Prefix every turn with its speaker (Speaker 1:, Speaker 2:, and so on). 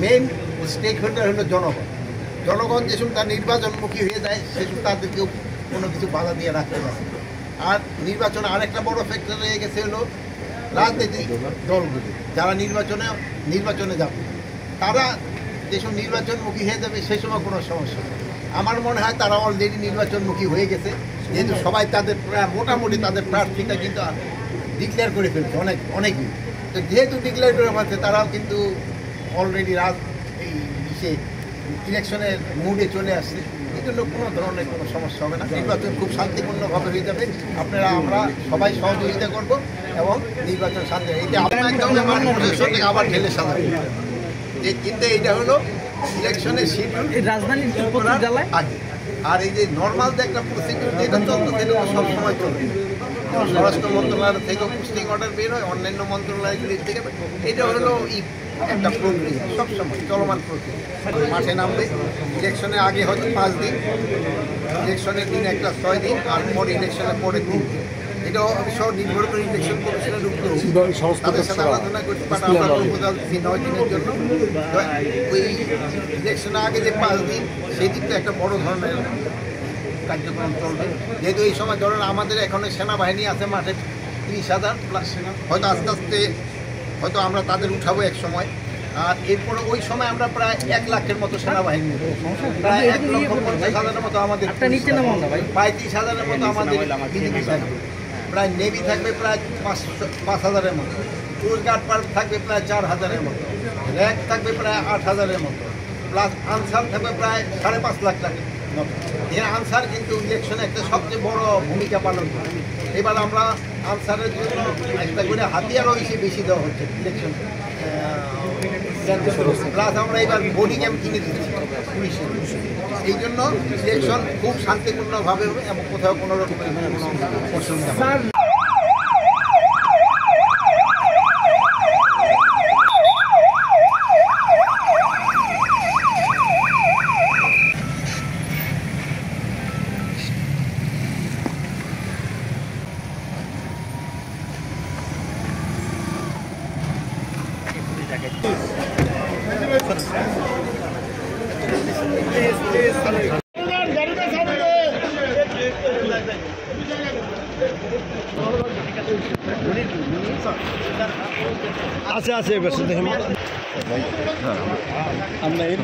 Speaker 1: Main stake holder হলো জনগণ। জনগণ যে সময় তার নির্বাচনমুখী হয়ে যায় সে সময় তাদেরকেও কোনো কিছু বাধা দিয়ে রাখতে পারে। আর নির্বাচনে আরেকটা বড় ফ্যাক্টর রয়ে গেছে হলো রাজনৈতিক দলগুলি, যারা নির্বাচনে যাবে তারা যেসব নির্বাচনমুখী হয়ে যাবে সেই সময় কোনো সমস্যা নেই। আমার মনে হয় তারা অলরেডি নির্বাচনমুখী হয়ে গেছে, যেহেতু সবাই তাদের মোটামুটি তাদের প্রার্থীটা কিন্তু ডিক্লেয়ার করে ফেলছে অনেকই। তো যেহেতু ডিক্লেয়ার করে ফেলছে তারাও কিন্তু অলরেডি ইলেকশনের মুডে চলে আসছে। এই জন্য কোনো ধরনের কোনো সমস্যা হবে না, নির্বাচন খুব শান্তিপূর্ণভাবে হয়ে যাবে। আমরা সবাই সহযোগিতা করব এবং নির্বাচন শান্তি আবার ঢেলে সাজাবে। কিন্তু এইটা হলো ইলেকশনের শিডিউল রাজধানীর জেলায় আগে। আর এই যে নর্মাল যে একটা প্রসিডিউর যেটা চলতো সেটা সবসময় চলবে। স্বরাষ্ট্র মন্ত্রণালয় থেকে পোস্টিং অর্ডার বের হয়, অন্যান্য মন্ত্রণালয়গুলির থেকে। এটা হলো একটা প্রক্রিয়া, সবসময় চলমান প্রক্রিয়া। মাঠে নামবে ইলেকশনের আগে হয়তো 5 দিন, ইলেকশনের দিন একটা 6 দিন, আর পরে ইলেকশনের পরের দিন। এটা অবশ্য নির্ভর করে ইলেকশন কমিশনের উপর তাদের সাথে আলোচনা করতে পারে। আমরা প্রপোজাল দিচ্ছি 9 দিনের জন্য। ওই ইলেকশনের আগে যে 5 দিন সেই দিনটা একটা বড় ধরনের কার্যক্রম চলবে। যেহেতু এই সময় ধরেন আমাদের এখানে সেনাবাহিনী আছে মাঠে 30,000 প্লাস, হয়তো আস্তে আস্তে হয়তো আমরা তাদের উঠাবো এক সময়। আর এরপরে ওই সময় আমরা প্রায় 1 লাখের মতো সেনাবাহিনী, প্রায় 1,50,000-এর মতো আমাদের, 35,000-এর মতো আমাদের বিজিবি থাকবে, প্রায় নেভি থাকবে প্রায় 5,000-এর মতো, কোস্ট গার্ড পার্ক থাকবে প্রায় 4,000-এর মতো, র্যাক থাকবে প্রায় 8,000-এর মতো, প্লাস আনসার থাকবে প্রায় 5.5 লাখ টাকার মতো। এই আনসার কিন্তু ইলেকশনে একটা সবচেয়ে বড় ভূমিকা পালন করে। এবার আমরা আনসারের জন্য একটা করে হাতিয়ারও বেশি দেওয়া হচ্ছে ইলেকশন, প্লাস আমরা এবার বডি ক্যাম্প কিনে দিচ্ছি পুলিশের। এই জন্য ইলেকশন খুব শান্তিপূর্ণভাবে হবে এবং কোথাও কোনো রকমের কোনো অসুবিধা হবে না।
Speaker 2: আছে এবার দেখেন আমরা এই